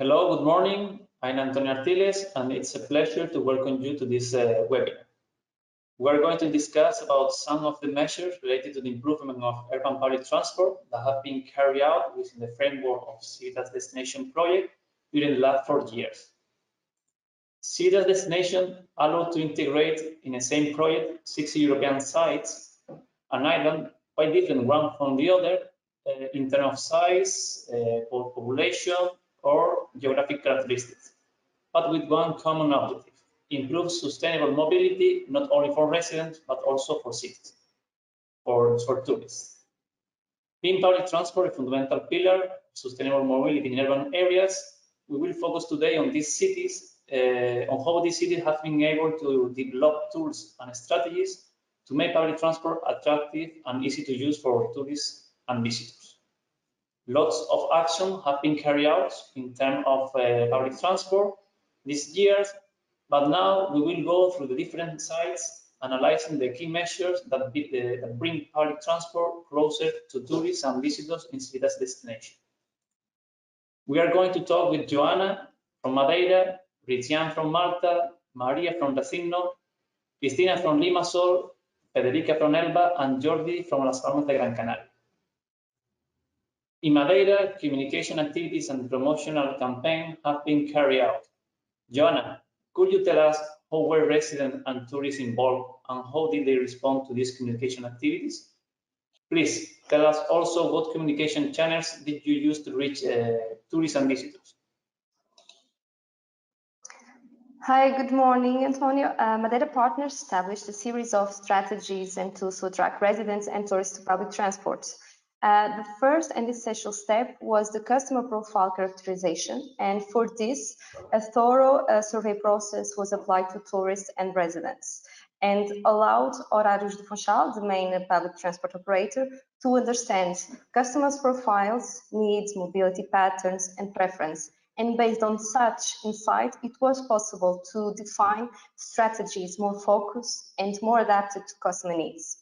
Hello, good morning. I'm Antonio Artiles, and it's a pleasure to welcome you to this webinar. We're going to discuss about some of the measures related to the improvement of urban public transport that have been carried out within the framework of Civitas Destination project during the last 4 years. Civitas Destination allowed to integrate in the same project 6 European sites, an island quite different one from the other in terms of size, population, or geographic characteristics, but with one common objective: improve sustainable mobility, not only for residents, but also for cities, for tourists. Being public transport a fundamental pillar of sustainable mobility in urban areas, we will focus today on these cities, on how these cities have been able to develop tools and strategies to make public transport attractive and easy to use for tourists and visitors. Lots of action have been carried out in terms of public transport these years, but now we will go through the different sites, analyzing the key measures that bring public transport closer to tourists and visitors in Civitas Destination. We are going to talk with Joanna from Madeira, Ritian from Malta, Maria from Racino, Cristina from Limassol, Federica from Elba, and Jordi from Las Palmas de Gran Canaria. In Madeira, communication activities and promotional campaigns have been carried out. Joanna, could you tell us how were residents and tourists involved and how did they respond to these communication activities? Please tell us also what communication channels did you use to reach tourists and visitors? Hi, good morning, Antonio. Madeira Partners established a series of strategies and tools to attract residents and tourists to public transport. The first and essential step was the customer profile characterization, and for this, a thorough survey process was applied to tourists and residents, and allowed Horários do Funchal, the main public transport operator, to understand customers' profiles, needs, mobility patterns, and preference. And based on such insight, it was possible to define strategies more focused and more adapted to customer needs.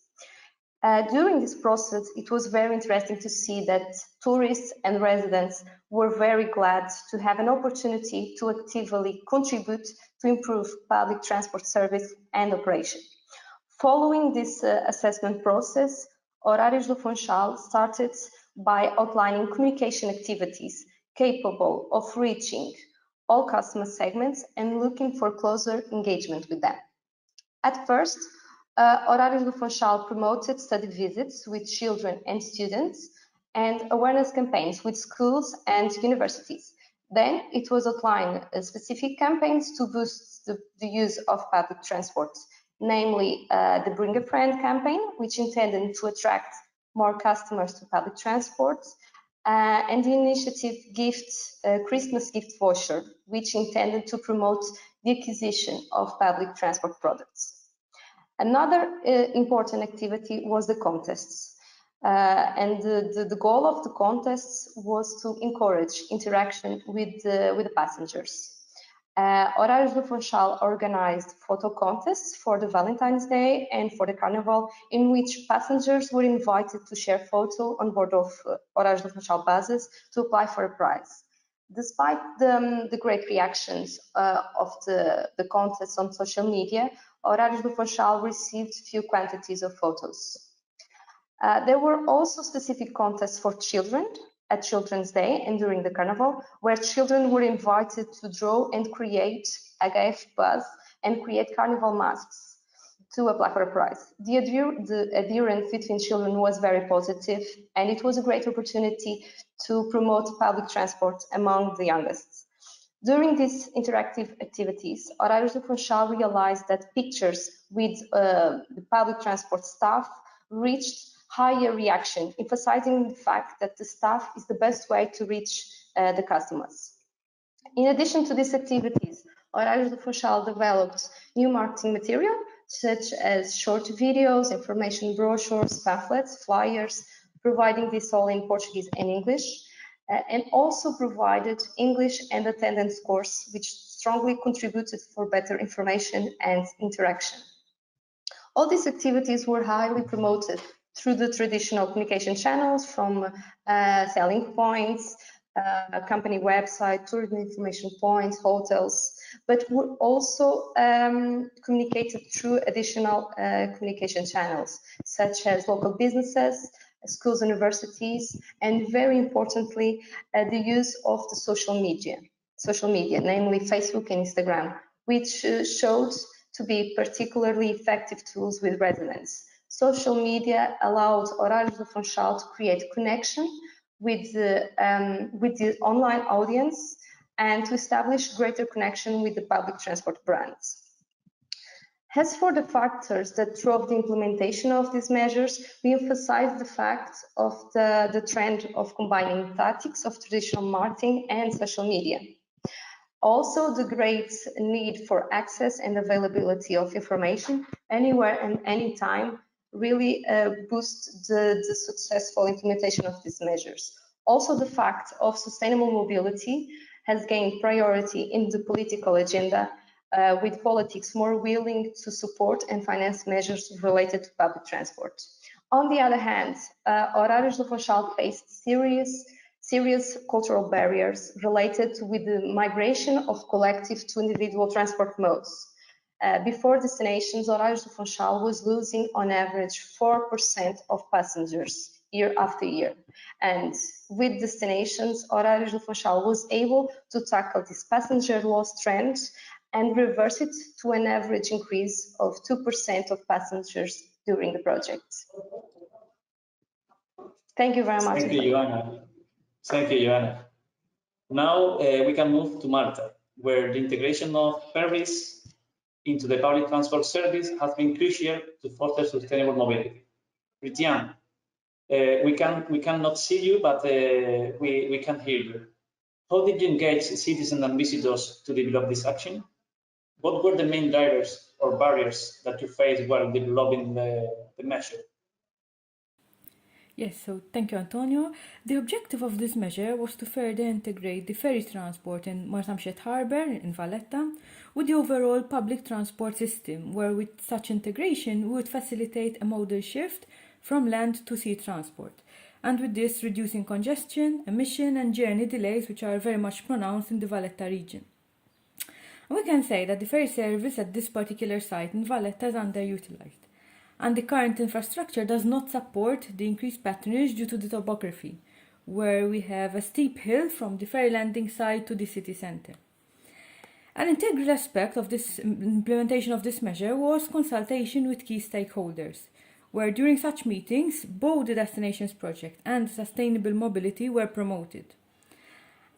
During this process, it was very interesting to see that tourists and residents were very glad to have an opportunity to actively contribute to improve public transport service and operation. Following this assessment process, Horários do Funchal started by outlining communication activities capable of reaching all customer segments and looking for closer engagement with them. At first, Horários do Funchal promoted study visits with children and students and awareness campaigns with schools and universities. Then it was outlined specific campaigns to boost the use of public transport, namely the Bring a Friend campaign, which intended to attract more customers to public transport, and the initiative Christmas Gift Voucher, which intended to promote the acquisition of public transport products. Another important activity was the contests, and the goal of the contests was to encourage interaction with the passengers. Horários do Funchal organized photo contests for the Valentine's Day and for the Carnival, in which passengers were invited to share photo on board of Horários do Funchal buses to apply for a prize. Despite the great reactions of the contests on social media, Horários do Funchal received few quantities of photos. There were also specific contests for children at Children's Day and during the Carnival, where children were invited to draw and create HF bus and create carnival masks to apply for a prize. The adherence between children was very positive, and it was a great opportunity to promote public transport among the youngest. During these interactive activities, Horários do Funchal realized that pictures with the public transport staff reached higher reaction, emphasizing the fact that the staff is the best way to reach the customers. In addition to these activities, Horários do Funchal developed new marketing material, such as short videos, information brochures, pamphlets, flyers, providing this all in Portuguese and English, and also provided English and attendance course, which strongly contributed for better information and interaction. All these activities were highly promoted through the traditional communication channels, from selling points company website, tourism information points, hotels, but were also communicated through additional communication channels, such as local businesses, schools, universities, and very importantly, the use of the social media, namely Facebook and Instagram, which showed to be particularly effective tools with residents. Social media allowed Horários do Funchal to create connection with the online audience and to establish greater connection with the public transport brands. As for the factors that drove the implementation of these measures, we emphasize the fact of the trend of combining tactics of traditional marketing and social media. Also, the great need for access and availability of information anywhere and anytime really boosts the successful implementation of these measures. Also, the fact of sustainable mobility has gained priority in the political agenda, with politics more willing to support and finance measures related to public transport. On the other hand, Horários do Funchal faced serious cultural barriers related with the migration of collective to individual transport modes. Before destinations, Horários do Funchal was losing on average 4% of passengers year after year. And with destinations, Horários do Funchal was able to tackle this passenger loss trend and reverse it to an average increase of 2% of passengers during the project. Thank you very much. Thank you, Joanna. Thank you, Joanna. Now we can move to Malta, where the integration of ferries into the public transport service has been crucial to foster sustainable mobility. Ritian, we cannot see you, but we can hear you. How did you engage citizens and visitors to develop this action? What were the main drivers or barriers that you faced while developing the measure? Yes, so thank you, Antonio. The objective of this measure was to further integrate the ferry transport in Marsamxet Harbour in Valletta with the overall public transport system, where with such integration we would facilitate a modal shift from land to sea transport, and with this reducing congestion, emission and journey delays, which are very much pronounced in the Valletta region. And we can say that the ferry service at this particular site in Valletta is underutilized, and the current infrastructure does not support the increased patronage due to the topography, where we have a steep hill from the ferry landing site to the city centre. An integral aspect of this implementation of this measure was consultation with key stakeholders, where during such meetings both the destinations project and sustainable mobility were promoted.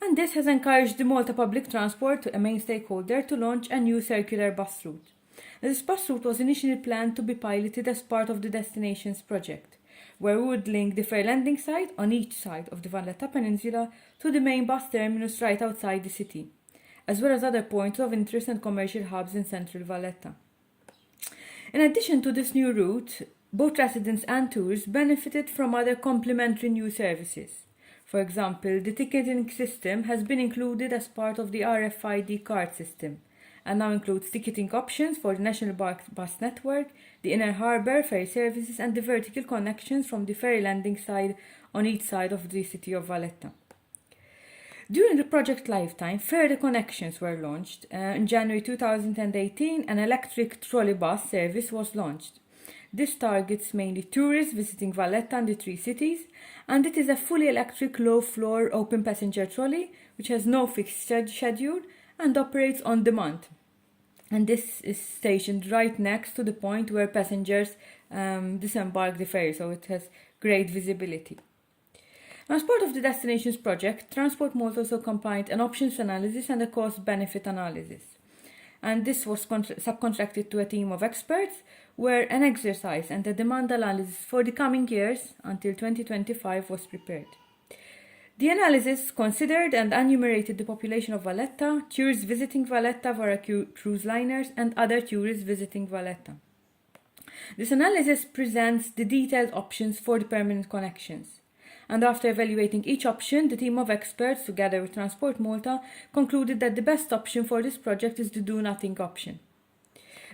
And this has encouraged the Malta Public Transport, a main stakeholder, to launch a new circular bus route. This bus route was initially planned to be piloted as part of the Destinations project, where we would link the ferry landing site on each side of the Valletta Peninsula to the main bus terminus right outside the city, as well as other points of interest and commercial hubs in central Valletta. In addition to this new route, both residents and tourists benefited from other complementary new services. For example, the ticketing system has been included as part of the RFID card system, and now includes ticketing options for the national bus network, the inner harbour ferry services and the vertical connections from the ferry landing side on each side of the city of Valletta. During the project lifetime, further connections were launched. In January 2018, an electric trolley bus service was launched. This targets mainly tourists visiting Valletta and the three cities, and it is a fully electric low-floor open passenger trolley which has no fixed schedule and operates on demand. And this is stationed right next to the point where passengers disembark the ferry, so it has great visibility. Now, as part of the Destinations project, Transport Malta also combined an options analysis and a cost-benefit analysis. And this was subcontracted to a team of experts, where an exercise and a demand analysis for the coming years until 2025 was prepared. The analysis considered and enumerated the population of Valletta, tourists visiting Valletta via cruise liners, and other tourists visiting Valletta. This analysis presents the detailed options for the permanent connections. And after evaluating each option, the team of experts, together with Transport Malta, concluded that the best option for this project is the do-nothing option.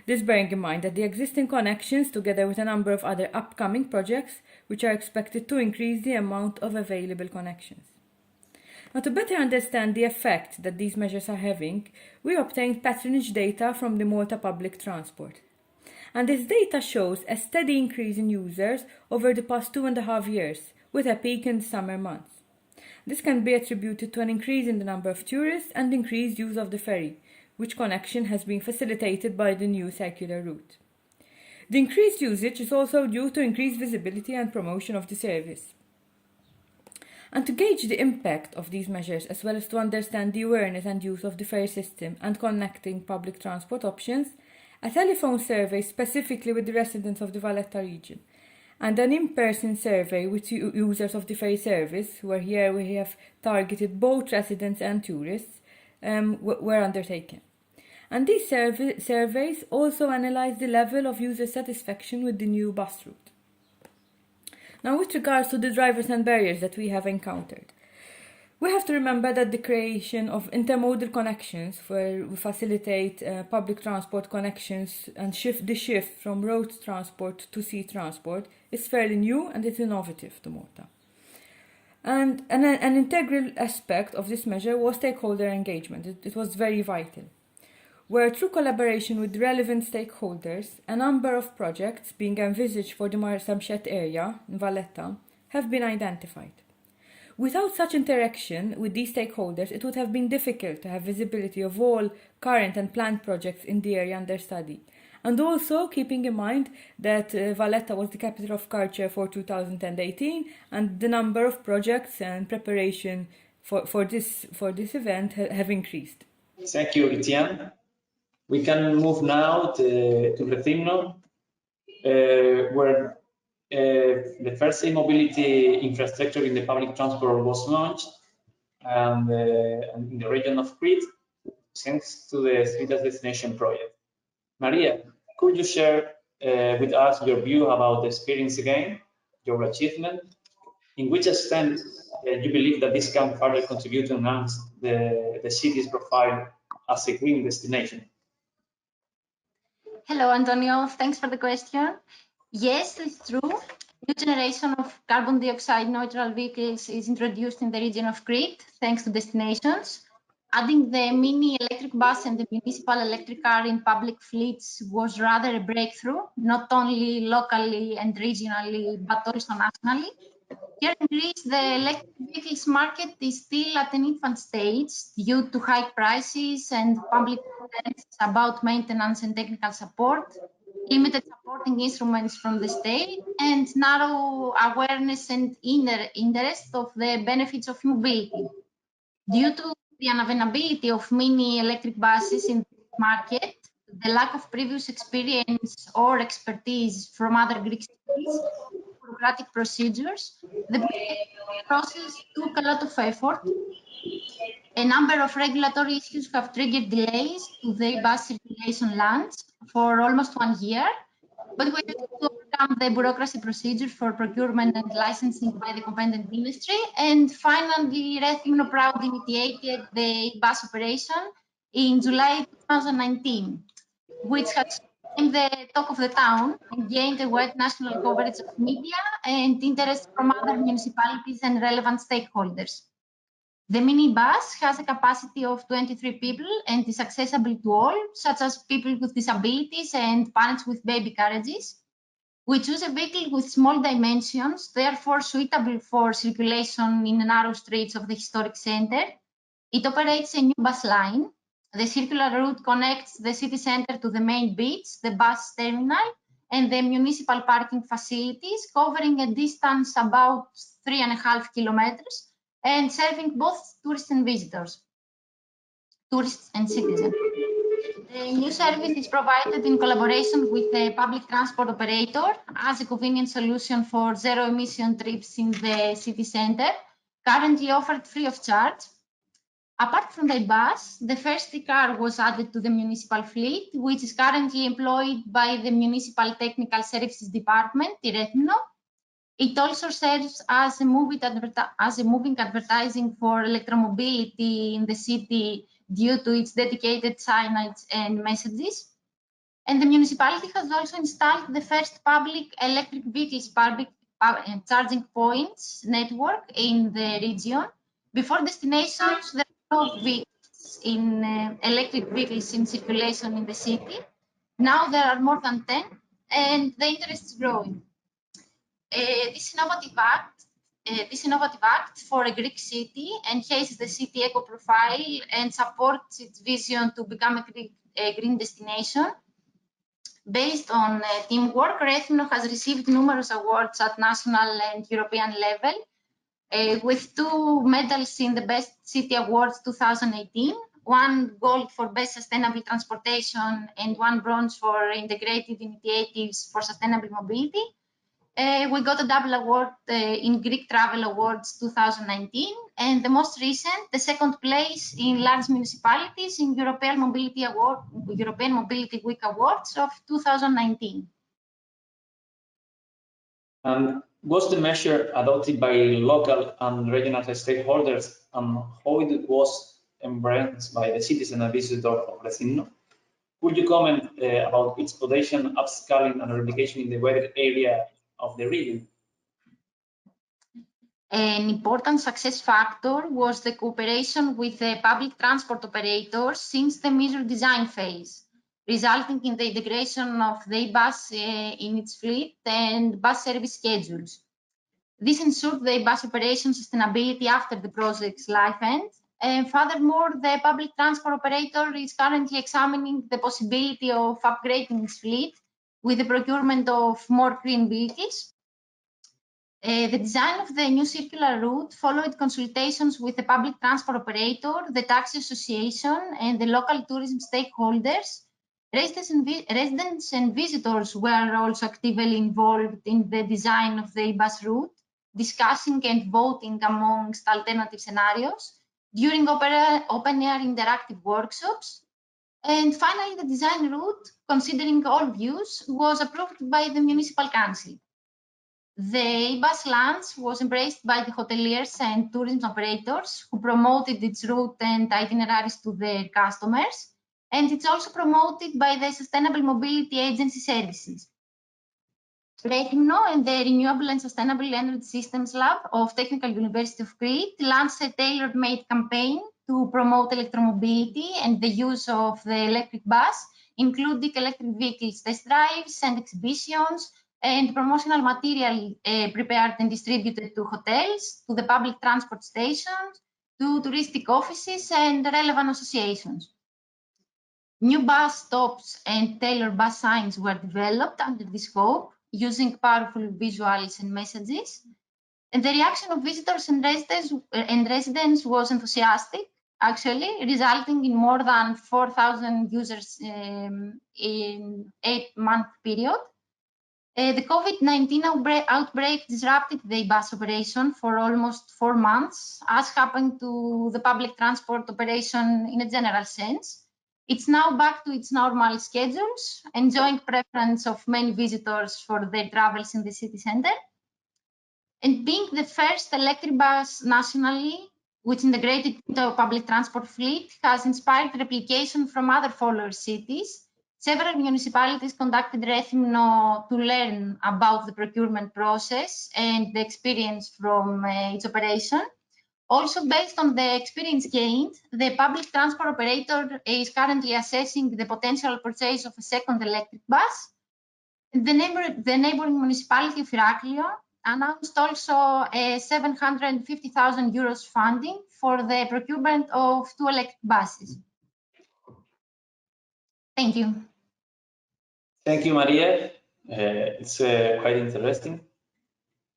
This bearing in mind that the existing connections, together with a number of other upcoming projects, which are expected to increase the amount of available connections. Now, to better understand the effect that these measures are having, we obtained patronage data from the Malta public transport. And this data shows a steady increase in users over the past 2.5 years, with a peak in the summer months. This can be attributed to an increase in the number of tourists and increased use of the ferry, which connection has been facilitated by the new circular route. The increased usage is also due to increased visibility and promotion of the service. And to gauge the impact of these measures, as well as to understand the awareness and use of the ferry system and connecting public transport options, a telephone survey specifically with the residents of the Valletta region, and an in-person survey with users of the ferry service, where here we have targeted both residents and tourists, were undertaken. And these surveys also analyze the level of user satisfaction with the new bus route. Now, with regards to the drivers and barriers that we have encountered, we have to remember that the creation of intermodal connections, where we facilitate public transport connections and the shift from road transport to sea transport, is fairly new and it's innovative to Malta. And an integral aspect of this measure was stakeholder engagement. It was very vital, where through collaboration with relevant stakeholders, a number of projects being envisaged for the Marsamxett area in Valletta have been identified. Without such interaction with these stakeholders, it would have been difficult to have visibility of all current and planned projects in the area under study. And also keeping in mind that Valletta was the capital of culture for 2018, and the number of projects and preparation for this event have increased. Thank you, Etienne. We can move now to Riducendo, where the first e-mobility infrastructure in the public transport was launched, and in the region of Crete, thanks to the Civitas Destination project. Maria, could you share with us your view about the experience again, your achievement? In which extent you believe that this can further contribute to enhance the city's profile as a green destination? Hello, Antonio. Thanks for the question. Yes, it's true. New generation of carbon dioxide neutral vehicles is introduced in the region of Crete, thanks to destinations. Adding the mini electric bus and the municipal electric car in public fleets was rather a breakthrough, not only locally and regionally, but also nationally. Here in Greece, the electric vehicles market is still at an infant stage due to high prices and public concerns about maintenance and technical support, limited supporting instruments from the state, and narrow awareness and interest of the benefits of mobility. Due to the unavailability of mini electric buses in the market, the lack of previous experience or expertise from other Greek cities, bureaucratic procedures, the process took a lot of effort. A number of regulatory issues have triggered delays to the bus circulation launch for almost 1 year, but we were able to overcome the bureaucracy procedures for procurement and licensing by the competent ministry, and finally Riducendo proudly initiated the bus operation in July 2019, which has become the talk of the town and gained a wide national coverage of media and interest from other municipalities and relevant stakeholders. The minibus has a capacity of 23 people and is accessible to all, such as people with disabilities and parents with baby carriages. We choose a vehicle with small dimensions, therefore suitable for circulation in the narrow streets of the historic center. It operates a new bus line. The circular route connects the city center to the main beach, the bus terminal, and the municipal parking facilities, covering a distance about 3.5 kilometers, and serving both tourists and visitors, tourists and citizens. The new service is provided in collaboration with the public transport operator as a convenient solution for zero-emission trips in the city center, currently offered free of charge. Apart from the bus, the first car was added to the municipal fleet, which is currently employed by the Municipal Technical Services Department, Riducendo. It also serves as a moving advertising for electromobility in the city due to its dedicated signage and messages. And the municipality has also installed the first public electric vehicles charging points network in the region, Before destinations, there were no vehicles electric vehicles in circulation in the city. Now there are more than 10, and the interest is growing. This innovative act for a Greek city enhances the city eco profile and supports its vision to become a green destination. Based on teamwork, Rethymno has received numerous awards at national and European level, with 2 medals in the Best City Awards 2018, 1 gold for Best Sustainable Transportation and 1 bronze for Integrated Initiatives for Sustainable Mobility. We got a double award in Greek Travel Awards 2019, and the most recent, the 2nd place in large municipalities in European Mobility Week Awards of 2019. And was the measure adopted by local and regional stakeholders, and how it was embraced by the citizen and visitor of Rethymno? Could you comment about its potential upscaling and replication in the wider area of the region? An important success factor was the cooperation with the public transport operators since the measure design phase, resulting in the integration of the bus in its fleet and bus service schedules. This ensured the bus operation sustainability after the project's life end. And furthermore, the public transport operator is currently examining the possibility of upgrading its fleet with the procurement of more green vehicles. The design of the new circular route followed consultations with the public transport operator, the taxi association, and the local tourism stakeholders. Residents and visitors were also actively involved in the design of the bus route, discussing and voting amongst alternative scenarios during open-air interactive workshops. And finally, the design route, considering all views, was approved by the municipal council. The bus launch was embraced by the hoteliers and tourism operators who promoted its route and itineraries to their customers, and it's also promoted by the Sustainable Mobility Agency services. Rethymno and the Renewable and Sustainable Energy Systems Lab of Technical University of Crete launched a tailor-made campaign to promote electromobility and the use of the electric bus, including electric vehicles test drives and exhibitions, and promotional material prepared and distributed to hotels, to the public transport stations, to touristic offices and relevant associations. New bus stops and tailored bus signs were developed under this scope, using powerful visuals and messages. And the reaction of visitors and residents was enthusiastic, actually, resulting in more than 4,000 users in 8-month period. The COVID-19 outbreak disrupted the bus operation for almost 4 months, as happened to the public transport operation in a general sense. It's now back to its normal schedules, enjoying preference of many visitors for their travels in the city center. And being the first electric bus nationally, which integrated into a public transport fleet, has inspired replication from other follower cities. Several municipalities conducted Rethymno to learn about the procurement process and the experience from its operation. Also, based on the experience gained, the public transport operator is currently assessing the potential purchase of a second electric bus. The neighboring municipality of Iraklio announced also a 750,000 euros funding for the procurement of 2 electric buses. Thank you. Thank you, Maria. It's quite interesting.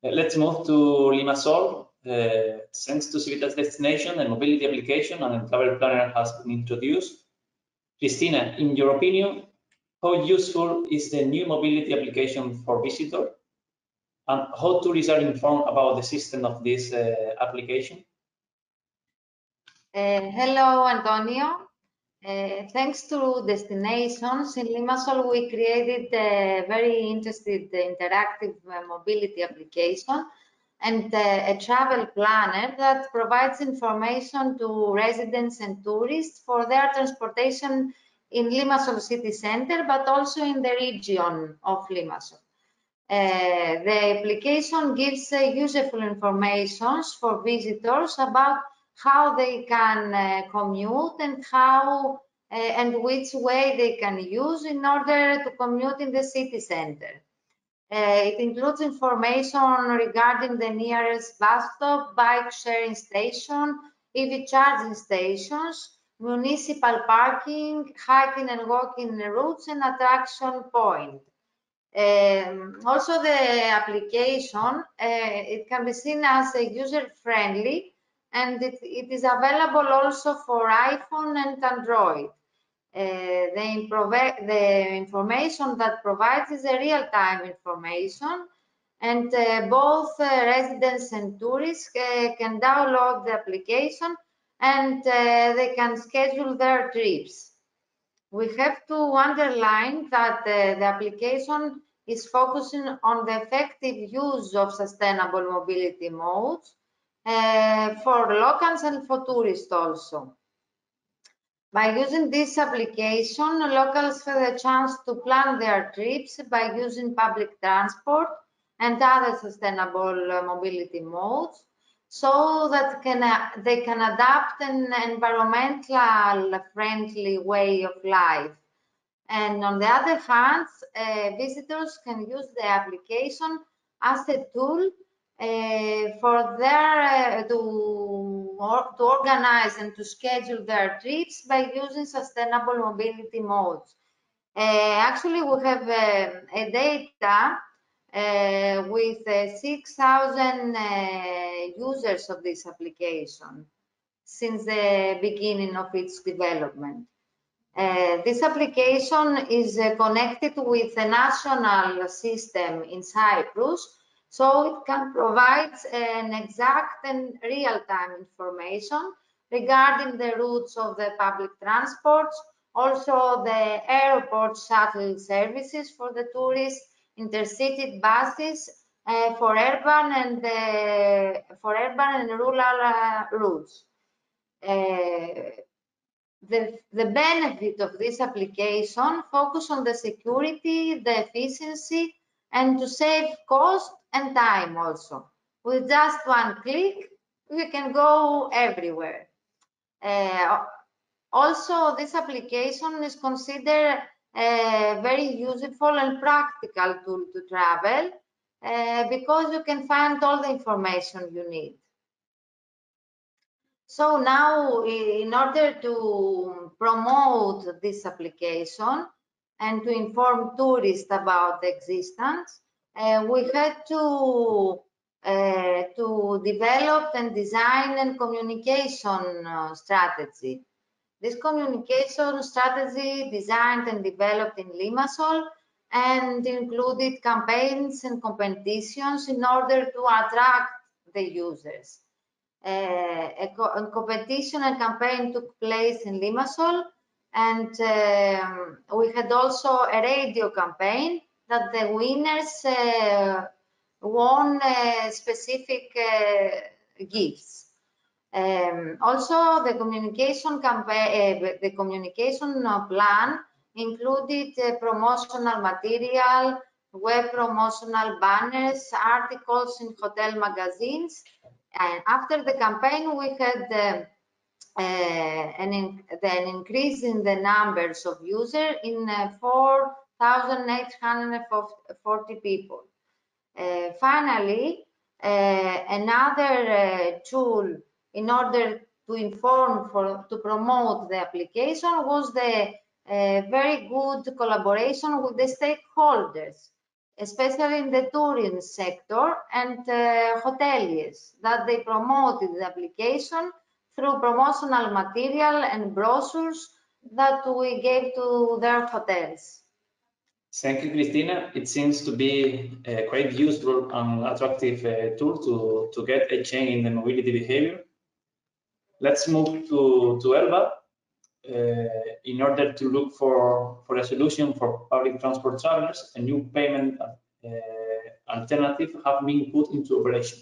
Let's move to Limassol. Thanks to Civita's destination and mobility application, and a travel planner has been introduced. Cristina, in your opinion, how useful is the new mobility application for visitors? And how tourists are informed about the system of this application? Hello, Antonio. Thanks to destinations, in Limassol we created a very interesting interactive mobility application and a travel planner that provides information to residents and tourists for their transportation in Limassol city center, but also in the region of Limassol. The application gives useful information for visitors about how they can commute and how and which way they can use in order to commute in the city center. It includes information regarding the nearest bus stop, bike sharing station, EV charging stations, municipal parking, hiking and walking routes, and attraction point. Also, the application, it can be seen as a user-friendly, and it is available also for iPhone and Android. The information that provides is a real-time information, and both residents and tourists can download the application, and they can schedule their trips. We have to underline that the application is focusing on the effective use of sustainable mobility modes for locals and for tourists also. By using this application, locals have the chance to plan their trips by using public transport and other sustainable mobility modes, so that they can adapt an environmental friendly way of life. And on the other hand, visitors can use the application as a tool for their to organize and to schedule their trips by using sustainable mobility modes. Actually, we have a data with 6,000 users of this application since the beginning of its development. This application is connected with a national system in Cyprus, so it can provide an exact and real-time information regarding the routes of the public transports, also the airport shuttle services for the tourists, intercity buses for urban and rural routes. The benefit of this application focus on the security, the efficiency, and to save cost and time also. With just one click, you can go everywhere. Also, this application is considered a very useful and practical tool to travel because you can find all the information you need. So now, in order to promote this application and to inform tourists about the existence, we had to develop and design a communication strategy. This communication strategy designed and developed in Limassol and included campaigns and competitions in order to attract the users. A competition and campaign took place in Limassol, and we had also a radio campaign that the winners won specific gifts. Also, the communication campaign, the communication plan included promotional material, web promotional banners, articles in hotel magazines. And after the campaign, we had an increase in the numbers of users in 4,840 people. Finally, another tool in order to inform, to promote the application was the very good collaboration with the stakeholders, especially in the tourism sector and hoteliers, that they promoted the application through promotional material and brochures that we gave to their hotels. Thank you, Cristina. It seems to be a quite useful and attractive tool to get a change in the mobility behavior. Let's move to Elba in order to look for a solution for public transport travelers. A new payment alternative have been put into operation.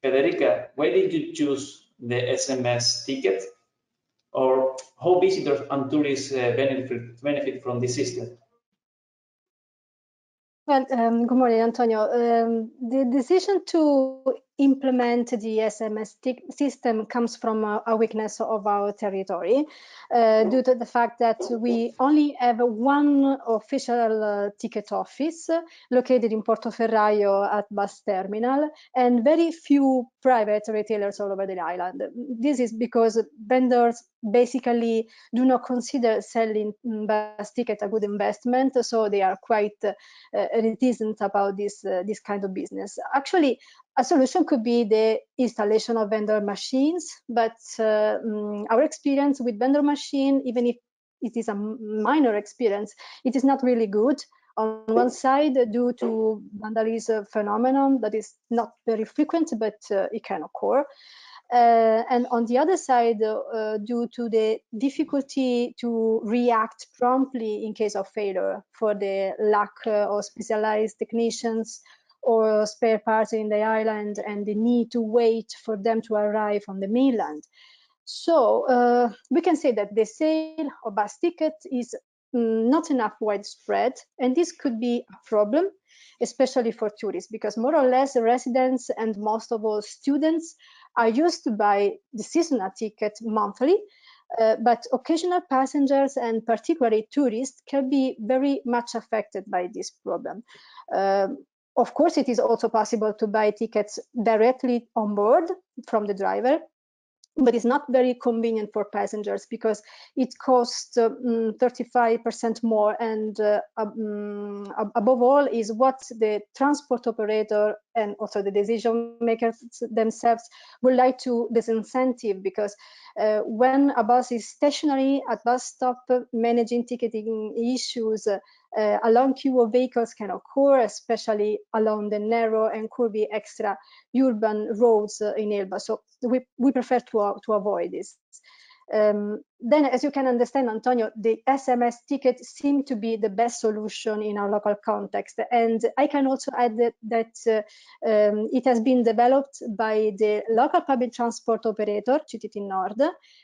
Federica, why did you choose the SMS ticket? Or how visitors and tourists benefit from this system? Well, good morning, Antonio. The decision to implement the SMS system comes from a weakness of our territory, due to the fact that we only have one official ticket office located in Portoferraio at bus terminal, and very few private retailers all over the island. This is because vendors basically do not consider selling bus ticket a good investment, so they are quite reticent about this kind of business. Actually, a solution could be the installation of vendor machines, but our experience with vendor machine, even if it is a minor experience, it is not really good. On one side, due to vandalism phenomenon that is not very frequent, but it can occur. And on the other side, due to the difficulty to react promptly in case of failure for the lack of specialized technicians or spare parts in the island and the need to wait for them to arrive on the mainland. So we can say that the sale of bus tickets is not enough widespread, and this could be a problem, especially for tourists, because more or less residents and most of all students are used to buy the seasonal ticket monthly, but occasional passengers and particularly tourists can be very much affected by this problem. Of course, it is also possible to buy tickets directly on board from the driver, but it's not very convenient for passengers because it costs 35% more, and above all is what the transport operator and also the decision makers themselves would like to disincentive, because when a bus is stationary at bus stop, managing ticketing issues, a long queue of vehicles can occur, especially along the narrow and curvy extra urban roads in Elba. So we prefer to avoid this. Then, as you can understand, Antonio, the SMS ticket seemed to be the best solution in our local context. And I can also add that it has been developed by the local public transport operator, Città Nord,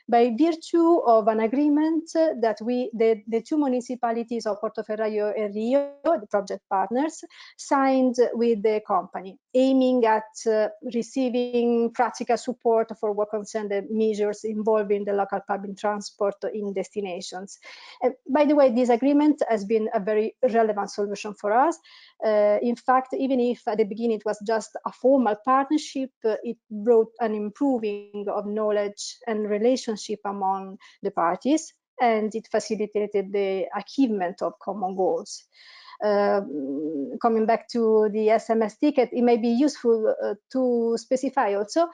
by virtue of an agreement that the two municipalities of Portoferraio and Rio, the project partners, signed with the company, aiming at receiving practical support for what concerns the measures involving the local public transport in destinations. By the way, this agreement has been a very relevant solution for us. In fact, even if at the beginning it was just a formal partnership, it brought an improving of knowledge and relationship among the parties, and it facilitated the achievement of common goals. Coming back to the SMS ticket, it may be useful to specify also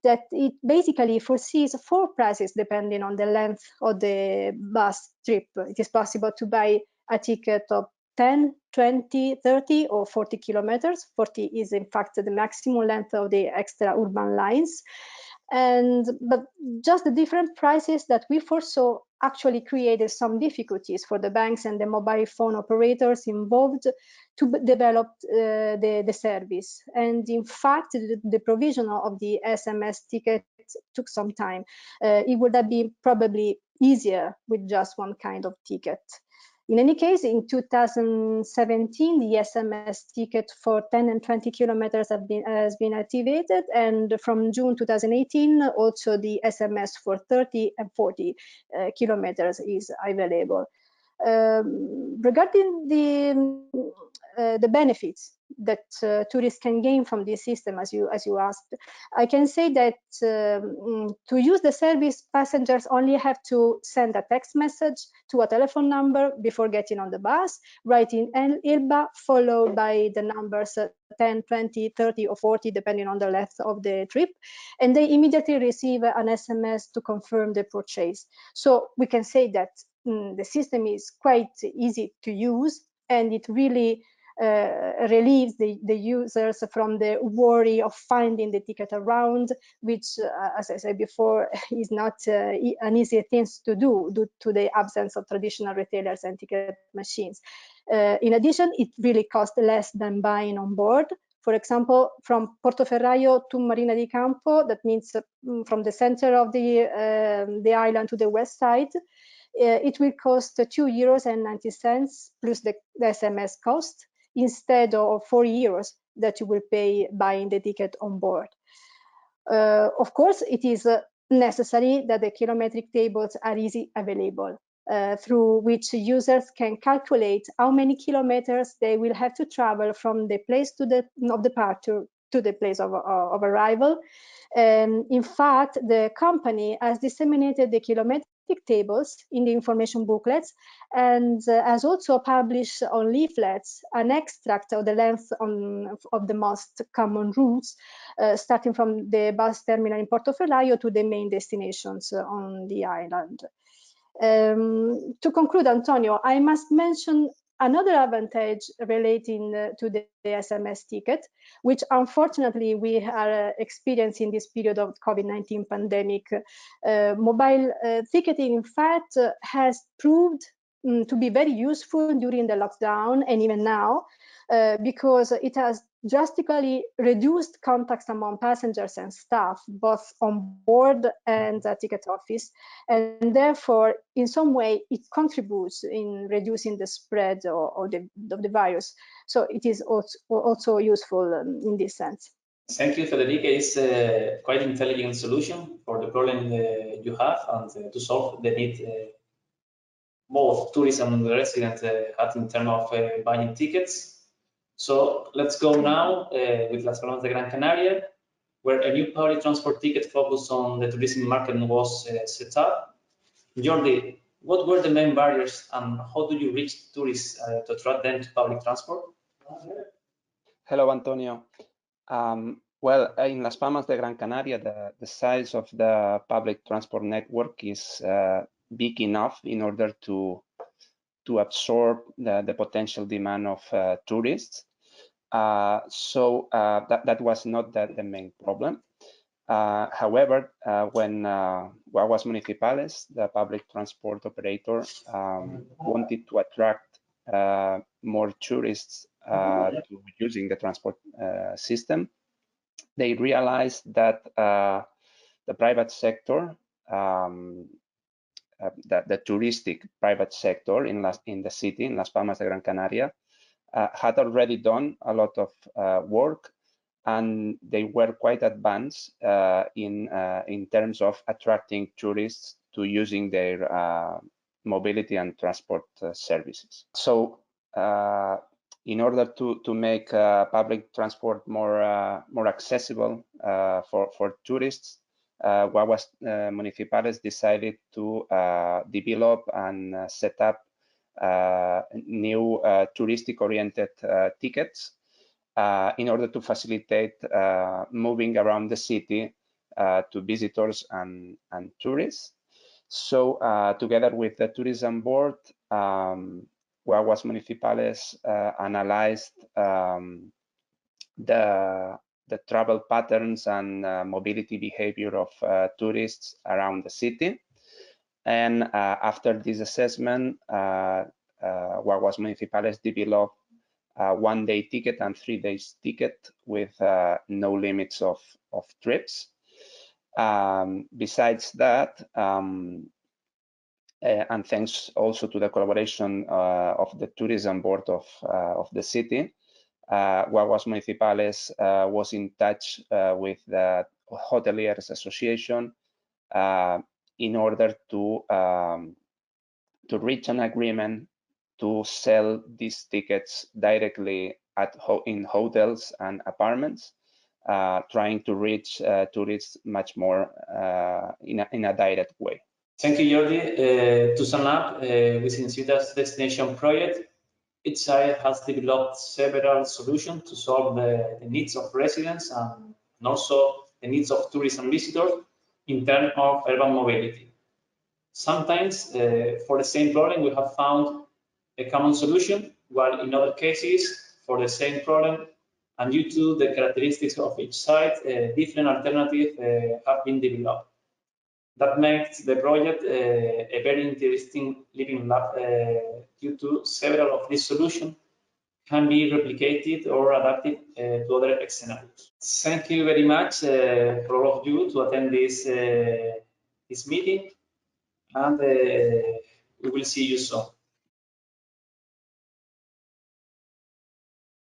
that it basically foresees 4 prices depending on the length of the bus trip. It is possible to buy a ticket of 10, 20, 30 or 40 kilometers. 40 is in fact the maximum length of the extra urban lines. But just the different prices that we foresaw actually created some difficulties for the banks and the mobile phone operators involved to develop the service. And in fact, the provision of the SMS ticket took some time. It would have been probably easier with just one kind of ticket. In any case, in 2017, the SMS ticket for 10 and 20 kilometers has been activated, and from June 2018, also the SMS for 30 and 40 kilometers is available. Regarding the benefits that tourists can gain from this system, as you asked, I can say that to use the service, passengers only have to send a text message to a telephone number before getting on the bus, writing Elba, followed by the numbers 10, 20, 30 or 40, depending on the length of the trip, and they immediately receive an SMS to confirm the purchase. So we can say that the system is quite easy to use, and it really relieves the users from the worry of finding the ticket around, which, as I said before, is not an easy thing to do due to the absence of traditional retailers and ticket machines. In addition, it really costs less than buying on board. For example, from Portoferraio to Marina di Campo, that means from the center of the island to the west side, it will cost €2.90 plus the SMS cost, instead of €4 that you will pay buying the ticket on board. Of course, it is necessary that the kilometric tables are easily available, through which users can calculate how many kilometers they will have to travel from the place of departure to the place of arrival. In fact, the company has disseminated the kilometric tables in the information booklets and has also published on leaflets an extract of the length of the most common routes, starting from the bus terminal in Portofelaio to the main destinations on the island. To conclude, Antonio, I must mention another advantage relating to the SMS ticket, which unfortunately we are experiencing this period of COVID-19 pandemic. Mobile ticketing, in fact, has proved to be very useful during the lockdown and even now, because it has drastically reduced contacts among passengers and staff, both on board and at ticket office, and therefore, in some way, it contributes in reducing the spread of the virus. So it is also useful in this sense. Thank you, Federica. It's a quite intelligent solution for the problem you have and to solve the need both tourists and residents had in terms of buying tickets. So let's go now with Las Palmas de Gran Canaria, where a new public transport ticket focused on the tourism market was set up. Jordi, what were the main barriers and how do you reach tourists to attract them to public transport? Hello, Antonio. Well, in Las Palmas de Gran Canaria, the size of the public transport network is big enough in order to absorb the potential demand of tourists. So that was not the main problem. However, when Guaguas Municipales, the public transport operator, wanted to attract more tourists to using the transport system, they realized that the private sector, the touristic private sector in the city, in Las Palmas de Gran Canaria, had already done a lot of work, and they were quite advanced in terms of attracting tourists to using their mobility and transport services. So in order to make public transport more accessible for tourists, Guaguas Municipales decided to develop and set up new touristic-oriented tickets in order to facilitate moving around the city to visitors and tourists. So together with the tourism board, Guaguas Municipales analyzed the travel patterns and mobility behavior of tourists around the city. And after this assessment, Guaguas Municipales developed a one-day ticket and 3 days ticket with no limits of trips. Besides that, and thanks also to the collaboration of the tourism board of the city, Guaguas Municipales was in touch with the Hoteliers Association in order to reach an agreement to sell these tickets directly in hotels and apartments, trying to reach tourists much more in a direct way. Thank you, Jordi. To sum up, within Ciudad's destination project, each side has developed several solutions to solve the needs of residents and also the needs of tourists and visitors in terms of urban mobility. Sometimes, for the same problem, we have found a common solution, while in other cases, for the same problem, and due to the characteristics of each site, different alternatives have been developed. That makes the project a very interesting living lab due to several of these solutions can be replicated or adapted to other scenarios. Thank you very much for all of you to attend this meeting, and we will see you soon.